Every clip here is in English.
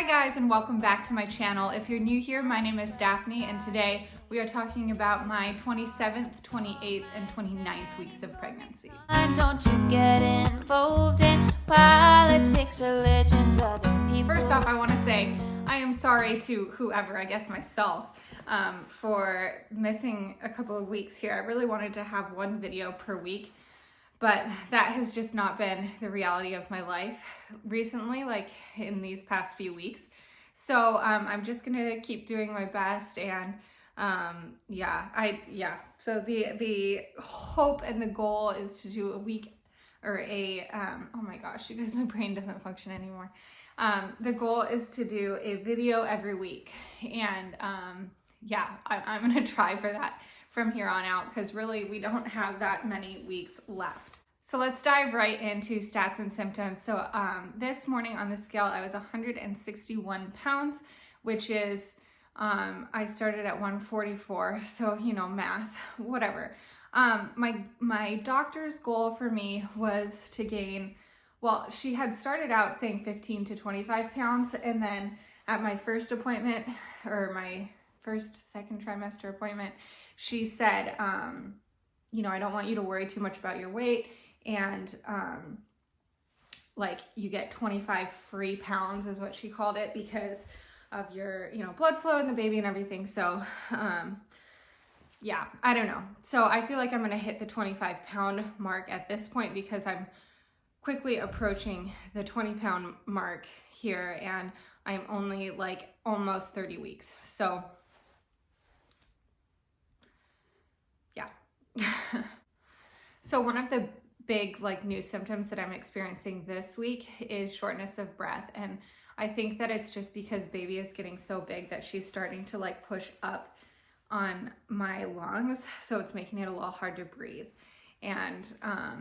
guys, and welcome back to my channel. If you're new here, my name is Daphne, and today we are talking about my 27th, 28th, and 29th weeks of pregnancy. Don't you get involved in politics, religions, other people. First off, I want to say I am sorry to whoever, I guess myself, for missing a couple of weeks here. I really wanted to have one video per week, but that has just not been the reality of my life recently, like in these past few weeks. So I'm just gonna keep doing my best, and so the hope and the goal is to do a week or oh my gosh, you guys, my brain doesn't function anymore. The goal is to do a video every week, and I'm gonna try for that from here on out, because really we don't have that many weeks left. So let's dive right into stats and symptoms. So this morning on the scale, I was 161 pounds, which is, I started at 144. So, you know, math, whatever. My doctor's goal for me was to gain, well, she had started out saying 15 to 25 pounds. And then at my first appointment, or my second trimester appointment, she said, you know, I don't want you to worry too much about your weight. And like you get 25 free pounds is what she called it, because of your, you know, blood flow in the baby and everything. So yeah, I don't know. So I feel like I'm going to hit the 25-pound mark at this point, because I'm quickly approaching the 20-pound mark here, and I'm only like almost 30 weeks. So yeah. So one of the big like new symptoms that I'm experiencing this week is shortness of breath, and I think that it's just because baby is getting so big that she's starting to like push up on my lungs, so it's making it a little hard to breathe. And I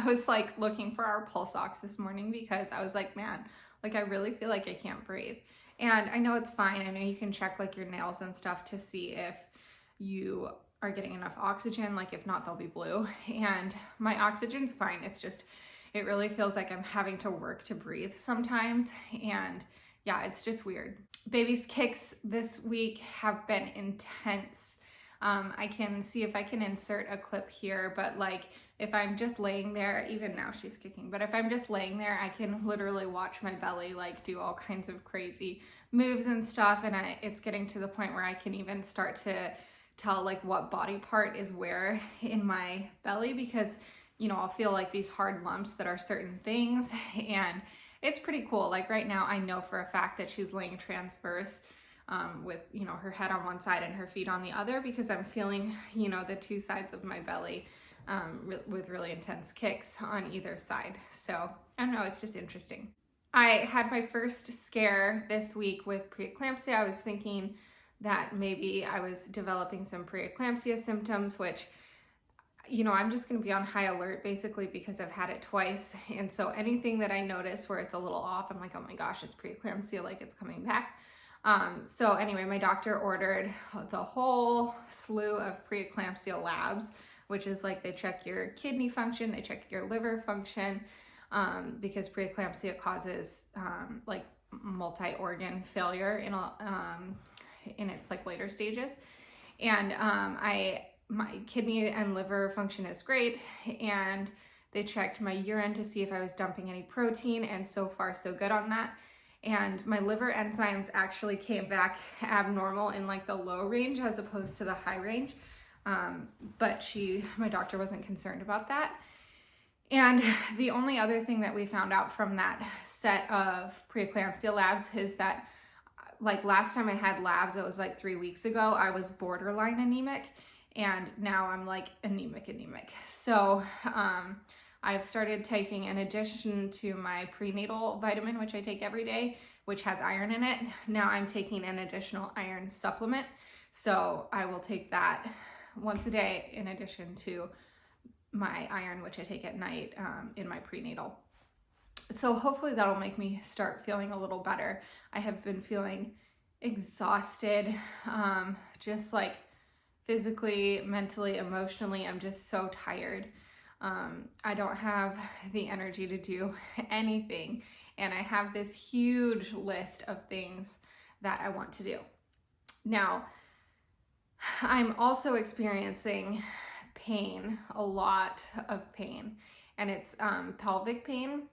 was like looking for our pulse ox this morning, because I was like, man, like I really feel like I can't breathe. And I know it's fine. I know you can check like your nails and stuff to see if you are getting enough oxygen. Like if not, they'll be blue. And my oxygen's fine. It's just, it really feels like I'm having to work to breathe sometimes. And yeah, it's just weird. Baby's kicks this week have been intense. I can see if I can insert a clip here, but like if I'm just laying there, even now she's kicking, but if I'm just laying there, I can literally watch my belly like do all kinds of crazy moves and stuff. And it's getting to the point where I can even start to tell like what body part is where in my belly, because you know, I'll feel like these hard lumps that are certain things, and it's pretty cool. Like right now I know for a fact that she's laying transverse with, you know, her head on one side and her feet on the other, because I'm feeling, you know, the two sides of my belly with really intense kicks on either side. So I don't know, it's just interesting. I had my first scare this week with preeclampsia. I was thinking that maybe I was developing some preeclampsia symptoms, which, you know, I'm just going to be on high alert basically, because I've had it twice. And so anything that I notice where it's a little off, I'm like, oh my gosh, it's preeclampsia, like it's coming back. So anyway, my doctor ordered the whole slew of preeclampsia labs, which is like they check your kidney function, they check your liver function, because preeclampsia causes like multi-organ failure in its like later stages. And my kidney and liver function is great, and they checked my urine to see if I was dumping any protein, and so far so good on that. And my liver enzymes actually came back abnormal in like the low range as opposed to the high range, but my doctor wasn't concerned about that. And the only other thing that we found out from that set of preeclampsia labs is that, like last time I had labs, it was like 3 weeks ago, I was borderline anemic, and now I'm like anemic. So I've started taking, in addition to my prenatal vitamin, which I take every day, which has iron in it, now I'm taking an additional iron supplement. So I will take that once a day in addition to my iron, which I take at night in my prenatal. So hopefully that'll make me start feeling a little better. I have been feeling exhausted, just like physically, mentally, emotionally. I'm just so tired. I don't have the energy to do anything. And I have this huge list of things that I want to do. Now, I'm also experiencing pain, a lot of pain, and it's pelvic pain.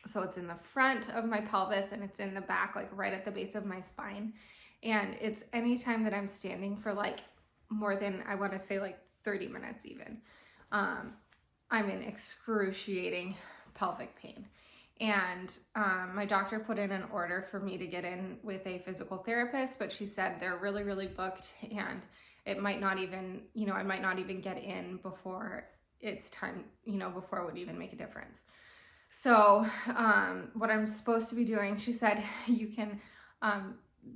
So it's in the front of my pelvis and it's in the back, like right at the base of my spine. And it's anytime that I'm standing for like more than, I want to say like 30 minutes even, I'm in excruciating pelvic pain. And my doctor put in an order for me to get in with a physical therapist, but she said they're really, really booked and it might not even, I might not even get in before it's time, before it would even make a difference. So what I'm supposed to be doing, she said you can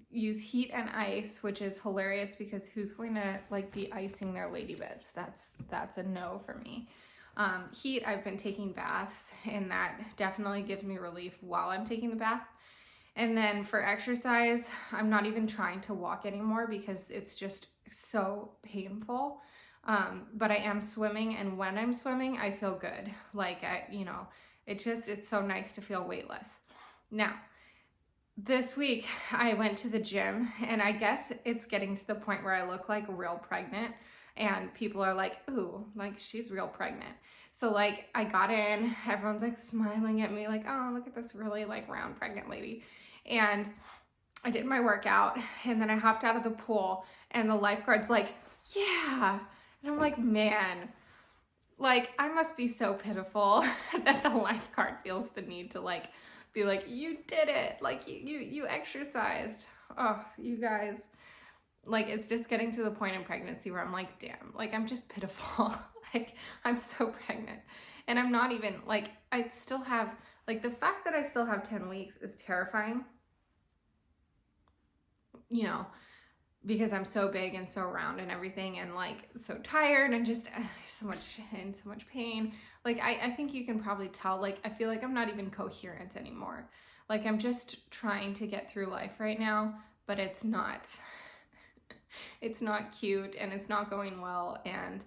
use heat and ice, which is hilarious because who's going to like be icing their lady bits? That's a no for me. Heat, I've been taking baths and that definitely gives me relief while I'm taking the bath. And then for exercise, I'm not even trying to walk anymore because it's just so painful. But I am swimming, and when I'm swimming, I feel good. Like, it's so nice to feel weightless. Now, this week I went to the gym, and I guess it's getting to the point where I look like real pregnant, and people are like, ooh, like she's real pregnant. So like I got in, everyone's like smiling at me like, oh, look at this really like round pregnant lady. And I did my workout, and then I hopped out of the pool, and the lifeguard's like, yeah. And I'm like, man, like I must be so pitiful that the lifeguard feels the need to like be like, you did it, like you exercised. Oh, you guys, like it's just getting to the point in pregnancy where I'm like, damn, like I'm just pitiful. Like I'm so pregnant, and I'm not even like, I still have, like the fact that I still have 10 weeks is terrifying, because I'm so big and so round and everything, and like so tired and just so much pain. Like I think you can probably tell, like I feel like I'm not even coherent anymore. Like I'm just trying to get through life right now, but it's not cute and it's not going well. And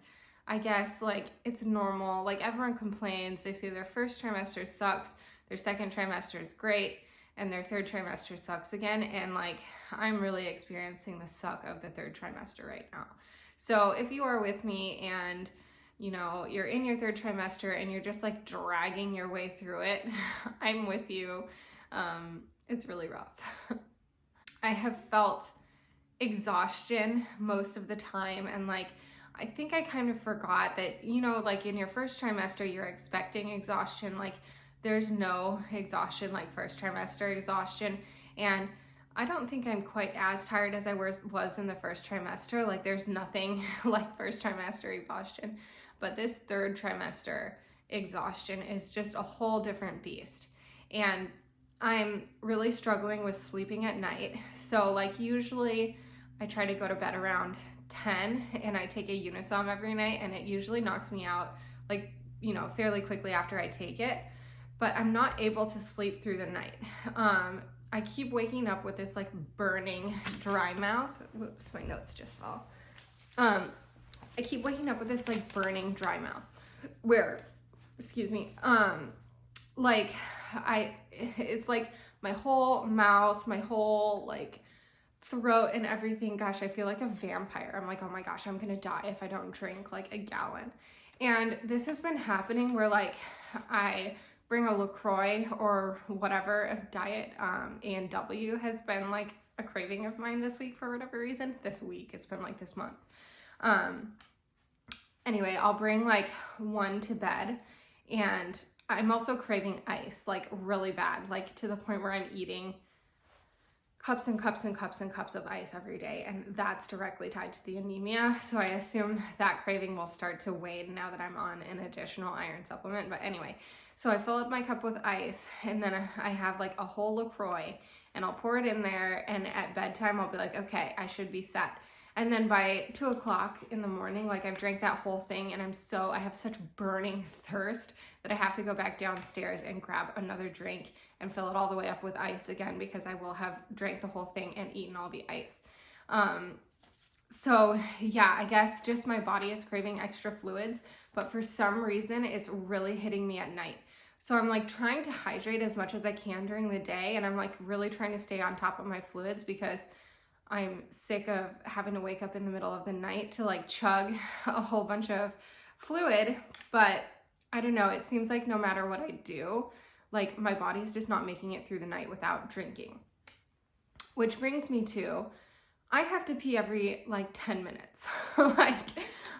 I guess like it's normal. Like everyone complains, they say their first trimester sucks, their second trimester is great, and their third trimester sucks again. And like, I'm really experiencing the suck of the third trimester right now. So if you are with me and, you're in your third trimester and you're just like dragging your way through it, I'm with you. It's really rough. I have felt exhaustion most of the time. And like, I think I kind of forgot that, like in your first trimester, you're expecting exhaustion. Like, there's no exhaustion like first trimester exhaustion. And I don't think I'm quite as tired as I was in the first trimester. Like there's nothing like first trimester exhaustion. But this third trimester exhaustion is just a whole different beast. And I'm really struggling with sleeping at night. So like usually I try to go to bed around 10 and I take a Unisom every night, and it usually knocks me out like, fairly quickly after I take it. But I'm not able to sleep through the night. I keep waking up with this like burning dry mouth. Whoops, my notes just fell. I keep waking up with this like burning dry mouth where, excuse me, it's like my whole mouth, my whole like throat and everything. Gosh, I feel like a vampire. I'm like, oh my gosh, I'm gonna die if I don't drink like a gallon. And this has been happening where like I bring a LaCroix or whatever, a diet A&W has been like a craving of mine this week for whatever reason. This week, it's been like this month. Anyway, I'll bring like one to bed, and I'm also craving ice like really bad, like to the point where I'm eating cups and cups and cups and cups of ice every day, and that's directly tied to the anemia. So I assume that craving will start to wane now that I'm on an additional iron supplement. But anyway, so I fill up my cup with ice, and then I have like a whole LaCroix, and I'll pour it in there, and at bedtime I'll be like, okay, I should be set. And then by 2 o'clock in the morning, like I've drank that whole thing, and I have such burning thirst that I have to go back downstairs and grab another drink and fill it all the way up with ice again, because I will have drank the whole thing and eaten all the ice. So yeah, I guess just my body is craving extra fluids, but for some reason it's really hitting me at night. So I'm like trying to hydrate as much as I can during the day, and I'm like really trying to stay on top of my fluids because I'm sick of having to wake up in the middle of the night to like chug a whole bunch of fluid. But I don't know, it seems like no matter what I do, like my body's just not making it through the night without drinking. Which brings me to, I have to pee every like 10 minutes.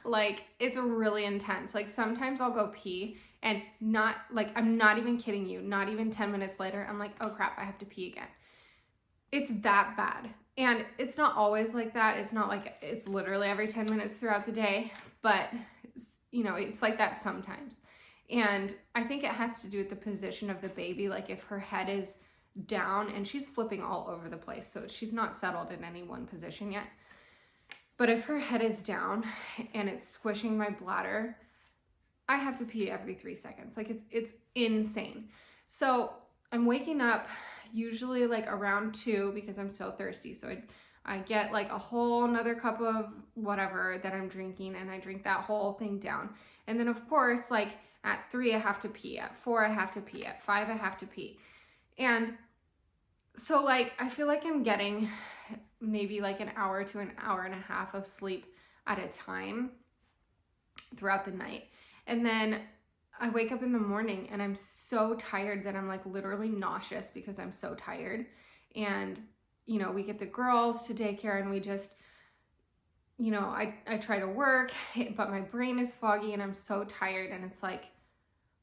like it's really intense. Like sometimes I'll go pee and not like, I'm not even kidding you, not even 10 minutes later, I'm like, oh crap, I have to pee again. It's that bad. And it's not always like that. It's not like it's literally every 10 minutes throughout the day, but you know, it's like that sometimes. And I think it has to do with the position of the baby. Like if her head is down, and she's flipping all over the place, so she's not settled in any one position yet. But if her head is down and it's squishing my bladder, I have to pee every 3 seconds. Like it's insane. So I'm waking up usually like around 2 because I'm so thirsty. So I get like a whole nother cup of whatever that I'm drinking, and I drink that whole thing down. And then of course, like at 3 I have to pee, at 4 I have to pee, at 5 I have to pee. And so like I feel like I'm getting maybe like an hour to an hour and a half of sleep at a time throughout the night. And then I wake up in the morning and I'm so tired that I'm like literally nauseous because I'm so tired. And, you know, we get the girls to daycare and we just, you know, I try to work, but my brain is foggy and I'm so tired. And it's like,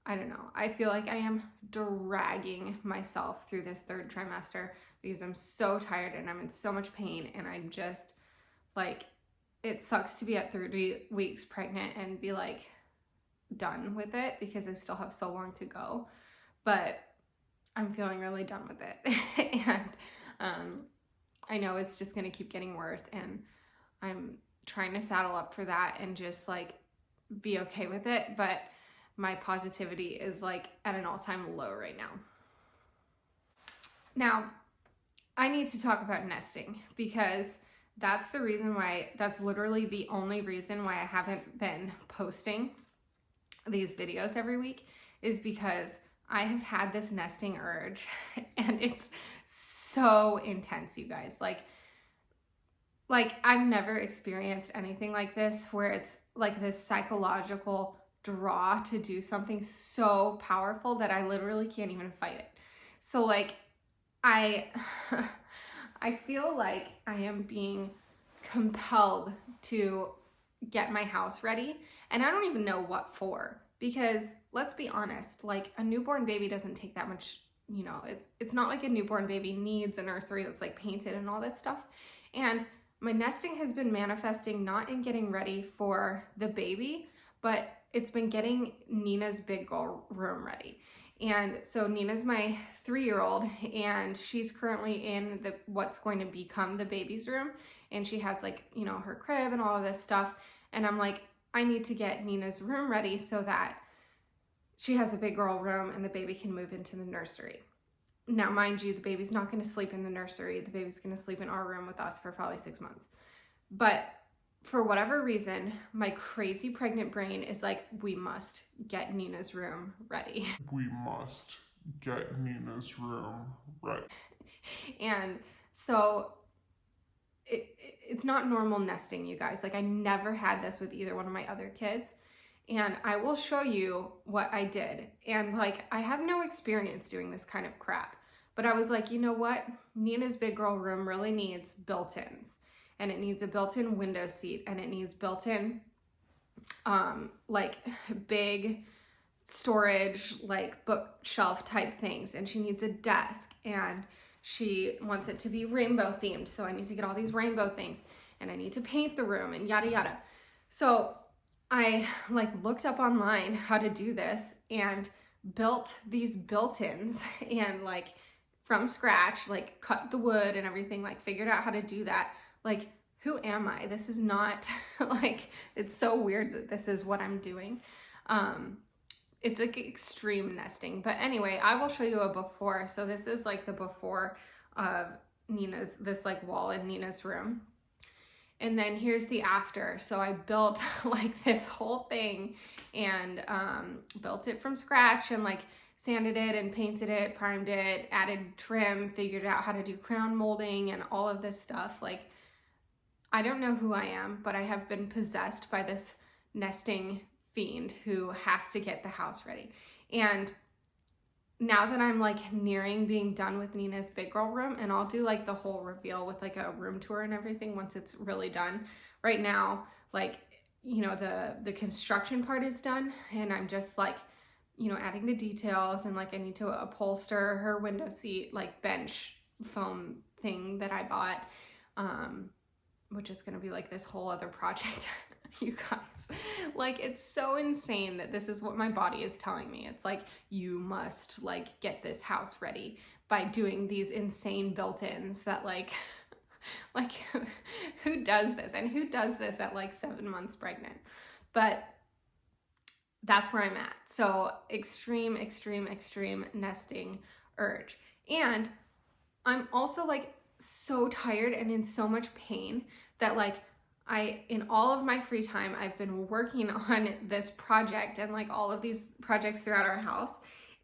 I don't know. I feel like I am dragging myself through this 3rd trimester because I'm so tired and I'm in so much pain. And I'm just like, it sucks to be at 30 weeks pregnant and be like done with it because I still have so long to go. But I'm feeling really done with it. And I know it's just going to keep getting worse. And I'm trying to saddle up for that and just like be okay with it. But my positivity is like at an all-time low right now. Now, I need to talk about nesting because that's the reason why, that's literally the only reason why I haven't been posting these videos every week, is because I have had this nesting urge and it's so intense, you guys. Like I've never experienced anything like this where it's like this psychological draw to do something so powerful that I literally can't even fight it. So like I feel like I am being compelled to get my house ready, and I don't even know what for, because let's be honest, like a newborn baby doesn't take that much, you know, it's not like a newborn baby needs a nursery that's like painted and all that stuff. And my nesting has been manifesting not in getting ready for the baby, but it's been getting Nina's big girl room ready. And so Nina's my 3-year-old, and she's currently in the what's going to become the baby's room, and she has like, you know, her crib and all of this stuff. And I'm like, I need to get Nina's room ready so that she has a big girl room and the baby can move into the nursery. Now, mind you, the baby's not going to sleep in the nursery. The baby's going to sleep in our room with us for probably 6 months. But for whatever reason, my crazy pregnant brain is like, we must get Nina's room ready. We must get Nina's room ready. And so it's not normal nesting, you guys. Like I never had this with either one of my other kids. And I will show you what I did. And like, I have no experience doing this kind of crap. But I was like, you know what? Nina's big girl room really needs built-ins. And it needs a built-in window seat. And it needs built-in, like big storage, like bookshelf type things. And she needs a desk. And she wants it to be rainbow themed. So I need to get all these rainbow things. And I need to paint the room and yada yada. So I like looked up online how to do this and built these built-ins and like from scratch, like cut the wood and everything, like figured out how to do that. Like, who am I? This is not like, it's so weird that this is what I'm doing. It's like extreme nesting. But anyway, I will show you a before. So this is like the before of Nina's, this like wall in Nina's room. And then here's the after. So I built like this whole thing and built it from scratch and like sanded it and painted it, primed it, added trim, figured out how to do crown molding and all of this stuff. Like, I don't know who I am, but I have been possessed by this nesting fiend who has to get the house ready. And now that I'm like nearing being done with Nina's big girl room, and I'll do like the whole reveal with like a room tour and everything once it's really done. Right now, like, you know, the construction part is done and I'm just like, you know, adding the details and like I need to upholster her window seat, like bench foam thing that I bought, which is going to be like this whole other project. You guys, like, it's so insane that this is what my body is telling me. It's like, you must like get this house ready by doing these insane built-ins that like who does this, and who does this at like 7 months pregnant? But that's where I'm at. So extreme nesting urge. And I'm also like so tired and in so much pain that like in all of my free time, I've been working on this project and like all of these projects throughout our house.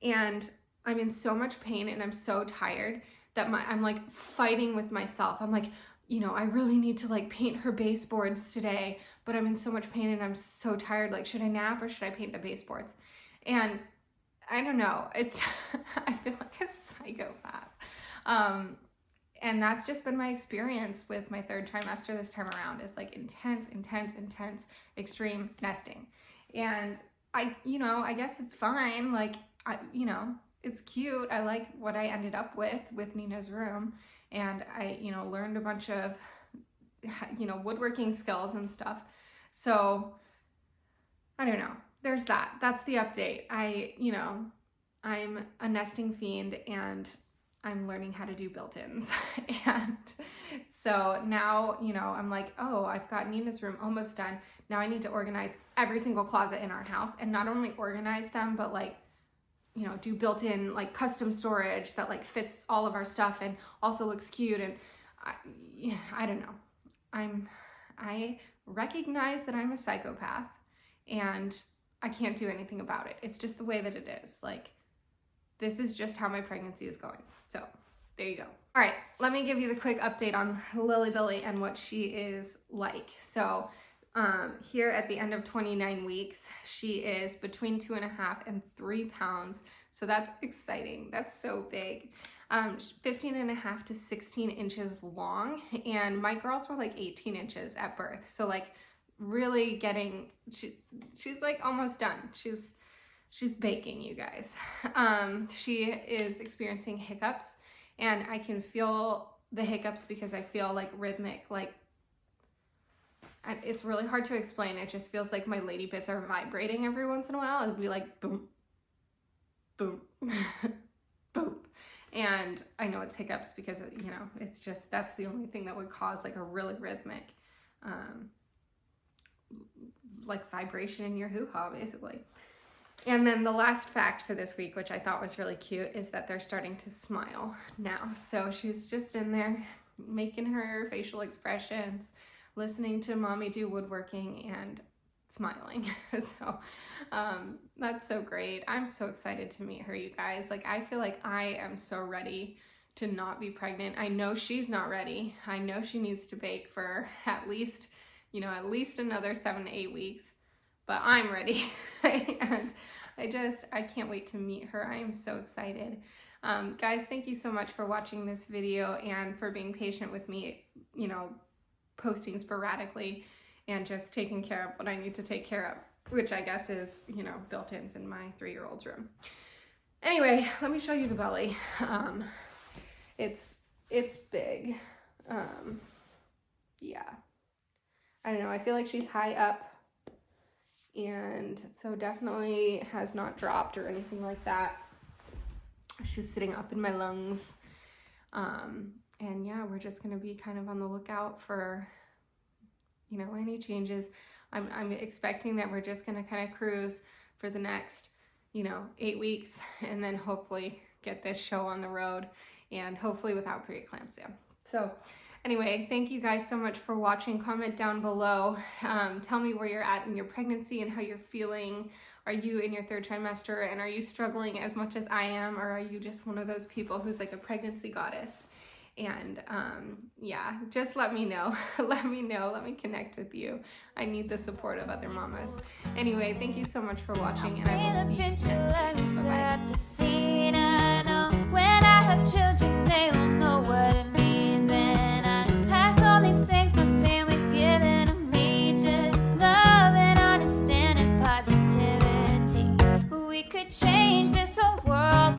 And I'm in so much pain and I'm so tired that I'm like fighting with myself. I'm like, you know, I really need to like paint her baseboards today, but I'm in so much pain and I'm so tired. Like, should I nap or should I paint the baseboards? And I don't know. It's, I feel like a psychopath. And that's just been my experience with my third trimester this time around. It's like intense, extreme nesting. And I guess it's fine. Like, it's cute. I like what I ended up with Nina's room. And I, learned a bunch of, woodworking skills and stuff. So I don't know. There's that. That's the update. I'm a nesting fiend and I'm learning how to do built-ins. And so now, I'm like, oh, I've got Nina's room almost done. Now I need to organize every single closet in our house, and not only organize them, but like, do built-in like custom storage that like fits all of our stuff and also looks cute. And I don't know. I recognize that I'm a psychopath and I can't do anything about it. It's just the way that it is. Like, this is just how my pregnancy is going. So there you go. All right, let me give you the quick update on Lily Billy and what she is like. So here at the end of 29 weeks, she is between 2.5 and 3 pounds. So that's exciting. That's so big. 15.5 to 16 inches long. And my girls were like 18 inches at birth. So like really getting, she's like almost done. She's baking, you guys. She is experiencing hiccups, and I can feel the hiccups because I feel like rhythmic, like it's really hard to explain. It just feels like my lady bits are vibrating every once in a while. It'd be like boom, boom, boom. And I know it's hiccups because, it's just, that's the only thing that would cause like a really rhythmic, like vibration in your hoo-ha, basically. And then the last fact for this week, which I thought was really cute, is that they're starting to smile now. So she's just in there making her facial expressions, listening to mommy do woodworking and smiling. So that's so great. I'm so excited to meet her, you guys. Like, I feel like I am so ready to not be pregnant. I know she's not ready. I know she needs to bake for at least another 7 to 8 weeks. But I'm ready. And I can't wait to meet her. I am so excited. Guys, thank you so much for watching this video and for being patient with me, posting sporadically and just taking care of what I need to take care of, which I guess is, built-ins in my 3-year-old's room. Anyway, let me show you the belly. It's big. Yeah. I don't know. I feel like she's high up. And so definitely has not dropped or anything like that. She's sitting up in my lungs. And yeah, we're just going to be kind of on the lookout for, any changes. I'm expecting that we're just going to kind of cruise for the next, 8 weeks, and then hopefully get this show on the road, and hopefully without preeclampsia. So Anyway, thank you guys so much for watching. Comment down below. Tell me where you're at in your pregnancy and how you're feeling. Are you in your 3rd trimester and are you struggling as much as I am, or are you just one of those people who's like a pregnancy goddess? And yeah, just let me know. Let me know. Let me connect with you. I need the support of other mamas. Anyway, thank you so much for watching, and I will see you next week. Bye-bye.